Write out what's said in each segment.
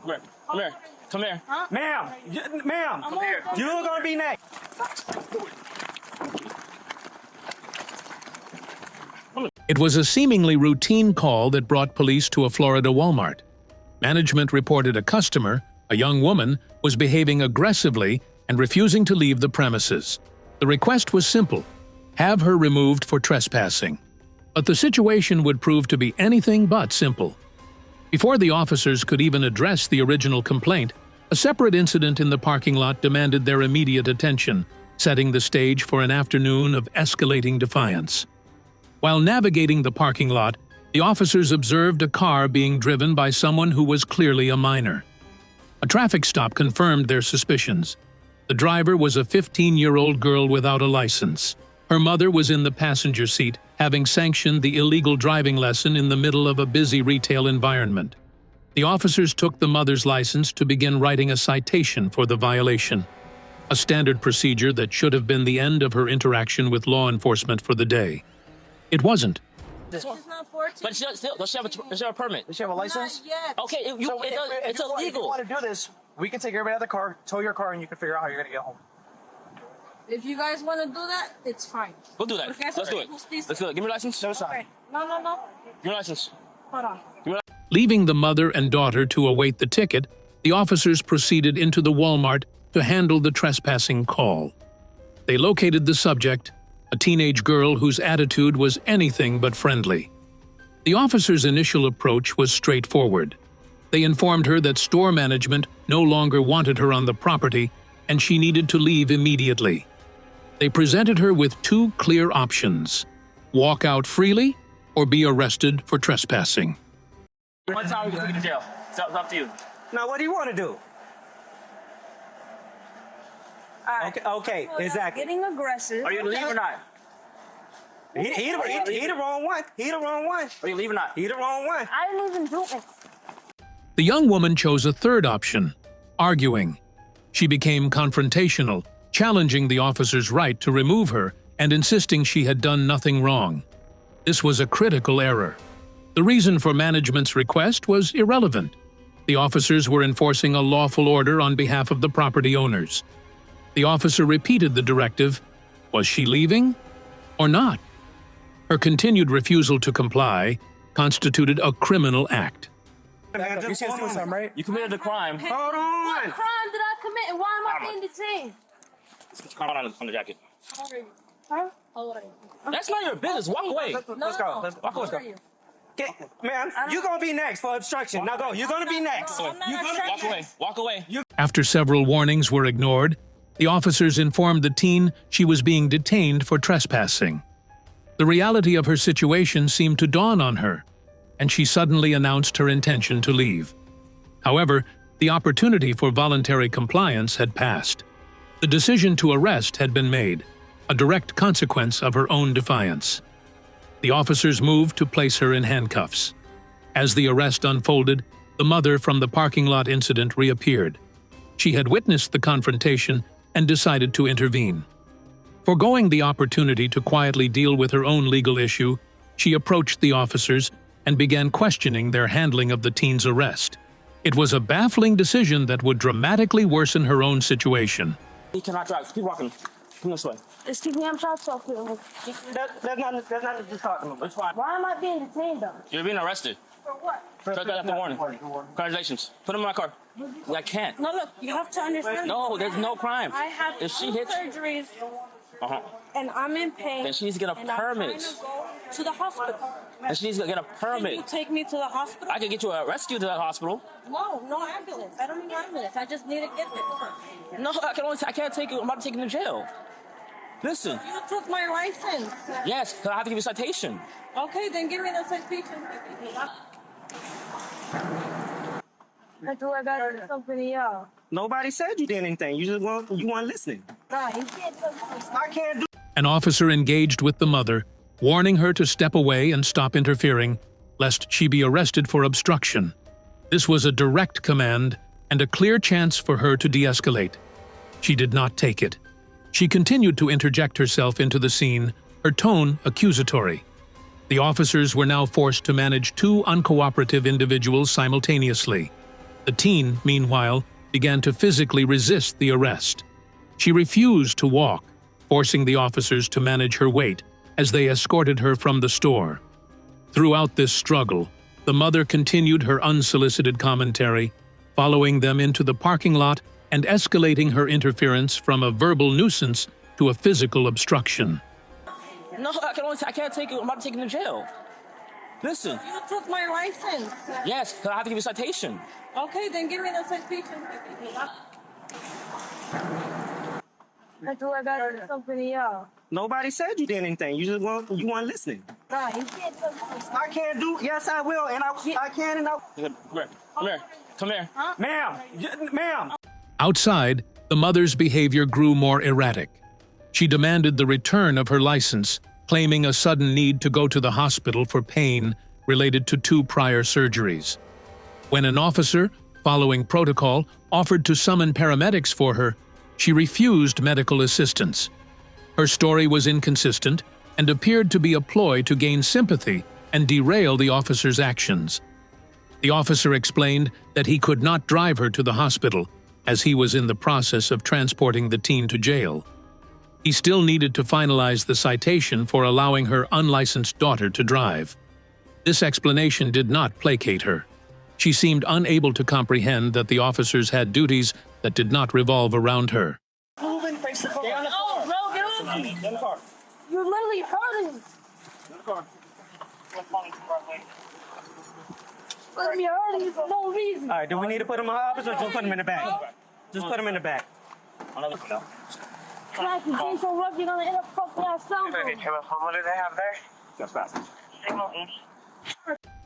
Come here. Come here. Come here. Huh? Ma'am, come here. You're gonna be next. It was a seemingly routine call that brought police to a Florida Walmart. Management reported a customer, a young woman, was behaving aggressively and refusing to leave the premises. The request was simple: have her removed for trespassing. But the situation would prove to be anything but simple. Before the officers could even address the original complaint, a separate incident in the parking lot demanded their immediate attention, setting the stage for an afternoon of escalating defiance. While navigating the parking lot, the officers observed a car being driven by someone who was clearly a minor. A traffic stop confirmed their suspicions. The driver was a 15-year-old girl without a license. Her mother was in the passenger seat, having sanctioned the illegal driving lesson in the middle of a busy retail environment. The officers took the mother's license to begin writing a citation for the violation, a standard procedure that should have been the end of her interaction with law enforcement for the day. It wasn't. She's not 14. But does she have a permit? Does she have a license? Not yet. Okay, it's illegal. If you want to do this, we can take everybody out of the car, tow your car, and you can figure out how you're going to get home. If you guys want to do that, it's fine. We'll do that. Let's do it. Let's do it. Give me your license. No, sorry. Okay. No. Give me your license. Hold on. Leaving the mother and daughter to await the ticket, the officers proceeded into the Walmart to handle the trespassing call. They located the subject, a teenage girl whose attitude was anything but friendly. The officers' initial approach was straightforward. They informed her that store management no longer wanted her on the property and she needed to leave immediately. They presented her with two clear options: walk out freely or be arrested for trespassing. One time we can take you to jail. It's up to you. Now, what do you want to do? Okay, exactly. Getting aggressive. Are you going to leave or not? He the wrong one. He the wrong one. Are you leave or not? He the wrong one. I didn't even do it. The young woman chose a third option: arguing. She became confrontational, challenging the officer's right to remove her and insisting she had done nothing wrong. This was a critical error. The reason for management's request was irrelevant. The officers were enforcing a lawful order on behalf of the property owners. The officer repeated the directive. Was she leaving or not? Her continued refusal to comply constituted a criminal act. You said something, right? You committed a crime. Hold on. What crime did I commit and why am I being detained? Comment on the jacket. Huh? How old are you? That's not your business. Walk away. Let's go. Walk away. How old are you? Man, you're going to be next for obstruction. Now go. You're going to be next. I'm not Walk away. Walk away. After several warnings were ignored, the officers informed the teen she was being detained for trespassing. The reality of her situation seemed to dawn on her, and she suddenly announced her intention to leave. However, the opportunity for voluntary compliance had passed. The decision to arrest had been made, a direct consequence of her own defiance. The officers moved to place her in handcuffs. As the arrest unfolded, the mother from the parking lot incident reappeared. She had witnessed the confrontation and decided to intervene. Foregoing the opportunity to quietly deal with her own legal issue, she approached the officers and began questioning their handling of the teen's arrest. It was a baffling decision that would dramatically worsen her own situation. You cannot drive. Keep walking. Come this way. Excuse me, I'm trying to talk to you. That's not just talking about. It's fine. Why am I being detained though? You're being arrested. For what? Trespass after warning. Congratulations. Put him in my car. I can't. No, look, you have to understand. No, there's no crime. I have If she two hits, surgeries uh-huh. and I'm in pain. Then she needs to get a and I'm permit. trying to go to the hospital. And she needs to get a Can you permit. take me to the hospital? I can get you a rescue to that hospital. No ambulance. I don't need an ambulance. I just need to get there. No, I can't take you. I'm about to take you to jail. Listen. You took my license. Yes, 'cause I have to give you a citation. Okay, then give me the citation. I do I got something to y'all. Nobody said you did anything. You weren't listening. Nah, you can't tell me. I can't do. An officer engaged with the mother, warning her to step away and stop interfering, lest she be arrested for obstruction. This was a direct command and a clear chance for her to de-escalate. She did not take it. She continued to interject herself into the scene, her tone accusatory. The officers were now forced to manage two uncooperative individuals simultaneously. The teen, meanwhile, began to physically resist the arrest. She refused to walk, forcing the officers to manage her weight as they escorted her from the store. Throughout this struggle, the mother continued her unsolicited commentary, following them into the parking lot and escalating her interference from a verbal nuisance to a physical obstruction. No, I can't take it. I'm about to take him to jail. Listen. You took my license. Yes, 'cause I have to give you a citation. Okay, then give me the citation. I do I got something to y'all. Nobody said you did anything. You weren't listening. Nah, you can't tell me. I can't do. Yes, I will, and I can, and I. Come here. Come here. Come here. Huh? Ma'am. Outside, the mother's behavior grew more erratic. She demanded the return of her license, claiming a sudden need to go to the hospital for pain related to 2 prior surgeries. When an officer, following protocol, offered to summon paramedics for her, she refused medical assistance. Her story was inconsistent and appeared to be a ploy to gain sympathy and derail the officer's actions. The officer explained that he could not drive her to the hospital, as he was in the process of transporting the teen to jail. He still needed to finalize the citation for allowing her unlicensed daughter to drive. This explanation did not placate her. She seemed unable to comprehend that the officers had duties that did not revolve around her. Move and face the car. Stay on the Oh, bro, get off me. Get in the car. You're literally hurting. Get in the car. Let me hurting for no reason. All right, do we need to put him in the office or just put him in the back? Just put him in the back. I'll let you know. Class is getting so rough, you're gonna end up fucking our sound. What do they have there? Trespassing. Signal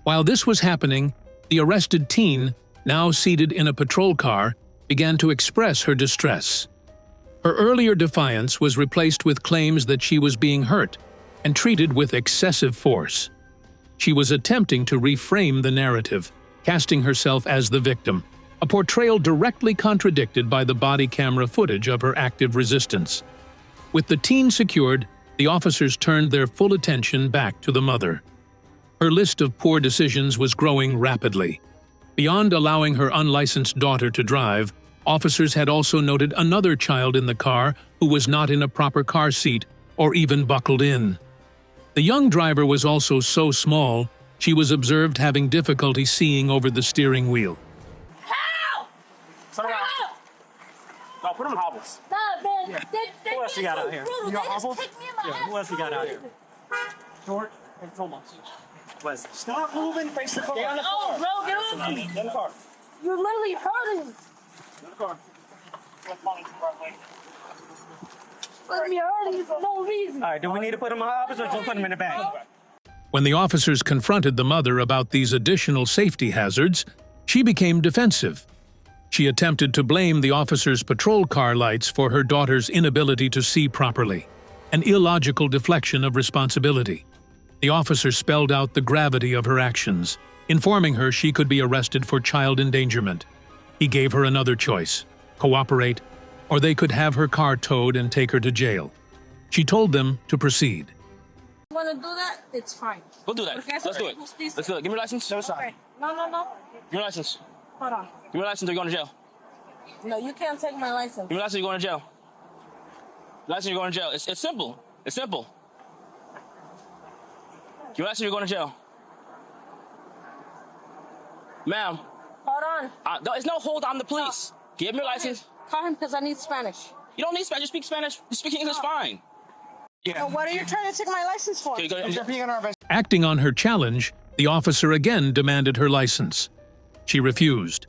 While this was happening, the arrested teen, now seated in a patrol car, began to express her distress. Her earlier defiance was replaced with claims that she was being hurt and treated with excessive force. She was attempting to reframe the narrative, casting herself as the victim, a portrayal directly contradicted by the body camera footage of her active resistance. With the teen secured, the officers turned their full attention back to the mother. Her list of poor decisions was growing rapidly. Beyond allowing her unlicensed daughter to drive, officers had also noted another child in the car who was not in a proper car seat or even buckled in. The young driver was also so small, she was observed having difficulty seeing over the steering wheel. Help! Turn around. Help! No, put him in hobbles. Nah, man. They Who else you got out here? brutal. You got They just hobbles? kicked me in my ass. Who else you got out here? George and Thomas. Wes, stop moving, face the car. Stay on the Oh, car. bro, get off me. Get in the car. You're literally hurting. Get in the car. Let me hurting for no reason. All right, do we need to put him in the office or just put him in the back? When the officers confronted the mother about these additional safety hazards, she became defensive. She attempted to blame the officers' patrol car lights for her daughter's inability to see properly, an illogical deflection of responsibility. The officer spelled out the gravity of her actions, informing her she could be arrested for child endangerment. He gave her another choice: cooperate, or they could have her car towed and take her to jail. She told them to proceed. You wanna do that? It's fine. We'll do that. Okay, Let's do it. who's this? Let's do it. Give me your license. Okay. No. Give me your license. Hold on. Give me your license or you're going to jail. No, you can't take my license. Give me your license or you're going to jail. License, you're going to jail. It's simple. It's simple. Give me your license, you're going to jail. Ma'am. Hold on. It's no hold, I'm the police. Give me your license. Call him because I need Spanish. You don't need Spanish. You speak Spanish. You speak English fine. So what are you trying to take my license for? Okay, go. Acting on her challenge, the officer again demanded her license. She refused.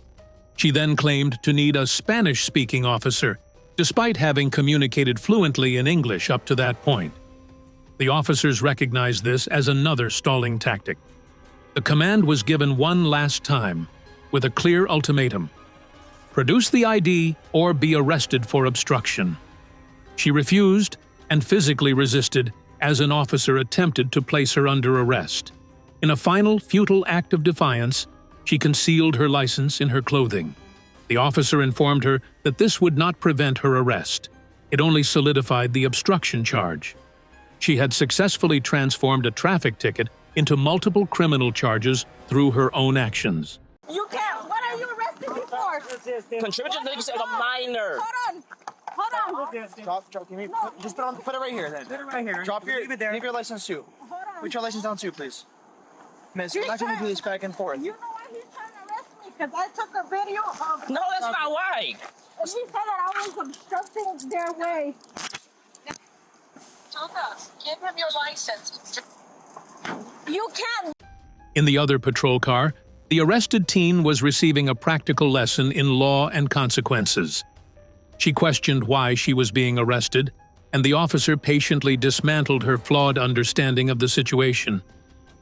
She then claimed to need a Spanish-speaking officer, despite having communicated fluently in English up to that point. The officers recognized this as another stalling tactic. The command was given one last time, with a clear ultimatum: produce the ID or be arrested for obstruction. She refused and physically resisted as an officer attempted to place her under arrest. In a final, futile act of defiance, she concealed her license in her clothing. The officer informed her that this would not prevent her arrest. It only solidified the obstruction charge. She had successfully transformed a traffic ticket into multiple criminal charges through her own actions. You can't. What are you arresting me for? Contributing to a minor. Hold on. Drop, give me, just put it right here then. Put it right here. Drop your, Leave it there. leave your license too. Hold on. Put your license down too, please. Miss, we're not gonna do this back and forth. You know why he's trying to arrest me? Because I took a video of... No, that's not why. He said that I was obstructing their way. Give him your license. You can't... In the other patrol car, the arrested teen was receiving a practical lesson in law and consequences. She questioned why she was being arrested, and the officer patiently dismantled her flawed understanding of the situation.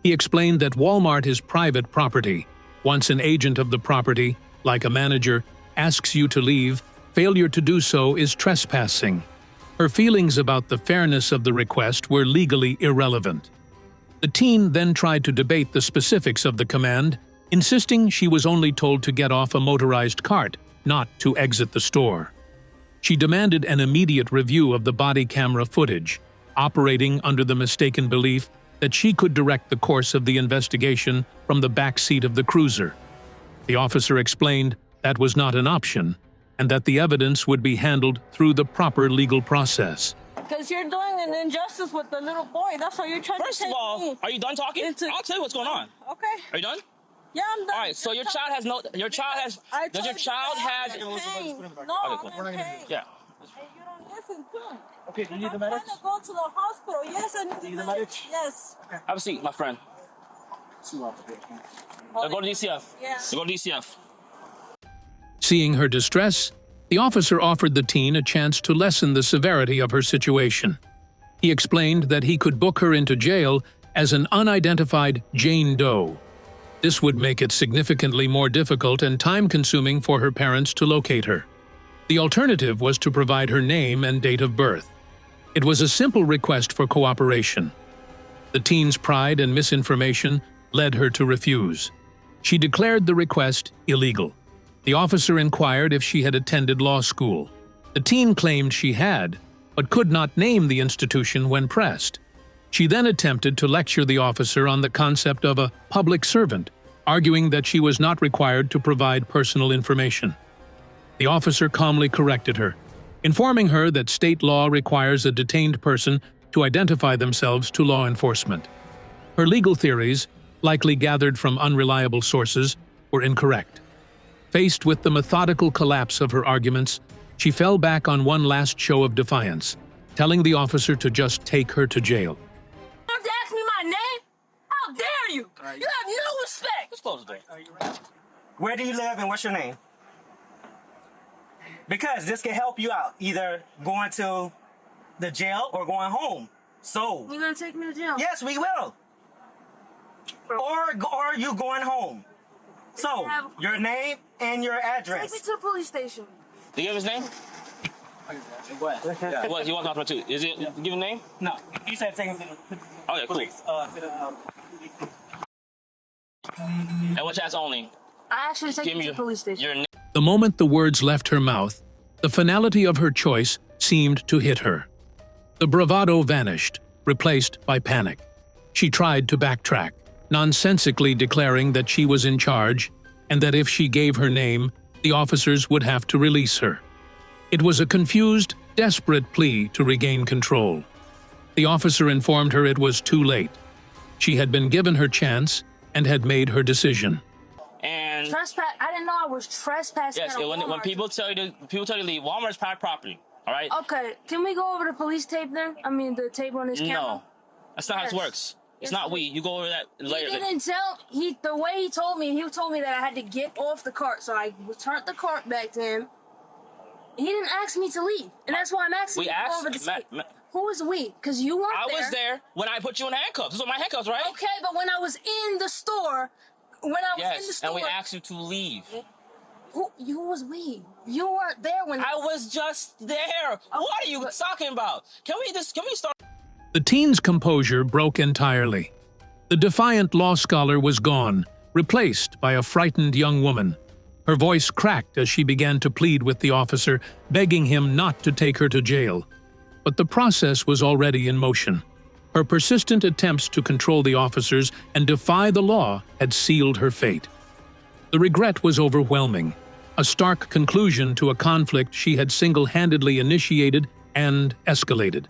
He explained that Walmart is private property. Once an agent of the property, like a manager, asks you to leave, failure to do so is trespassing. Her feelings about the fairness of the request were legally irrelevant. The teen then tried to debate the specifics of the command, insisting she was only told to get off a motorized cart, not to exit the store. She demanded an immediate review of the body camera footage, operating under the mistaken belief that she could direct the course of the investigation from the back seat of the cruiser. The officer explained that was not an option, and that the evidence would be handled through the proper legal process. Because you're doing an injustice with the little boy. That's why you're trying First to take of all, me. are you done talking? I'll tell you what's going on. Okay. Are you done? Yeah, I'm done. All right, so your child has no... Your child has... I Does your told you child that have... I'm in pain. No, Okay, I'm cool. in pain. Yeah. And you don't listen to me. Okay, do you need the I'm medics? trying to go to the hospital. Yes, I need need the the medics. medics? Yes. Have a seat, my friend. Now go to DCF. Yeah. Go to DCF. Seeing her distress, the officer offered the teen a chance to lessen the severity of her situation. He explained that he could book her into jail as an unidentified Jane Doe. This would make it significantly more difficult and time-consuming for her parents to locate her. The alternative was to provide her name and date of birth. It was a simple request for cooperation. The teen's pride and misinformation led her to refuse. She declared the request illegal. The officer inquired if she had attended law school. The teen claimed she had, but could not name the institution when pressed. She then attempted to lecture the officer on the concept of a public servant, arguing that she was not required to provide personal information. The officer calmly corrected her, informing her that state law requires a detained person to identify themselves to law enforcement. Her legal theories, likely gathered from unreliable sources, were incorrect. Faced with the methodical collapse of her arguments, she fell back on one last show of defiance, telling the officer to just take her to jail. You have to ask me my name? How dare you? You have no respect. Let's close the door. Where do you live and what's your name? Because this can help you out, either going to the jail or going home. So, You're going to take me to jail? yes, we will. Or you going home. So, your name and your Take me address. to the police station. Do you have his name? What? He wants out to. Is it? Give a name? No, he said take him to the Oh yeah, cool. police. And what chance only? I actually take Give you me to the police station. your name. The moment the words left her mouth, the finality of her choice seemed to hit her. The bravado vanished, replaced by panic. She tried to backtrack, nonsensically declaring that she was in charge and that if she gave her name, the officers would have to release her. It was a confused, desperate plea to regain control. The officer informed her it was too late. She had been given her chance and had made her decision. And Trespass. I didn't know I was trespassing. yes, at a when Walmart. people tell you to leave, Walmart's private property. All right. Okay, can we go over the police tape then? I mean, the tape on his camera. No, that's not how this Yes. works. It's Yes, not it we. is. You go over that later. He didn't tell. The way he told me that I had to get off the cart, so I returned the cart back to him. He didn't ask me to leave, and that's why I'm asking We you to go asked- over the Ma- tape. ma- Who was we? Because you weren't I there. was there when I put you in handcuffs. Those are my handcuffs, right? Okay, but when I was in the store, in the Yes, store, and we asked you to leave. who was we? You weren't there when I was just there. What are you talking about? Can we start? The teen's composure broke entirely. The defiant law scholar was gone, replaced by a frightened young woman. Her voice cracked as she began to plead with the officer, begging him not to take her to jail. But the process was already in motion. Her persistent attempts to control the officers and defy the law had sealed her fate. The regret was overwhelming. a stark conclusion to a conflict she had single-handedly initiated and escalated.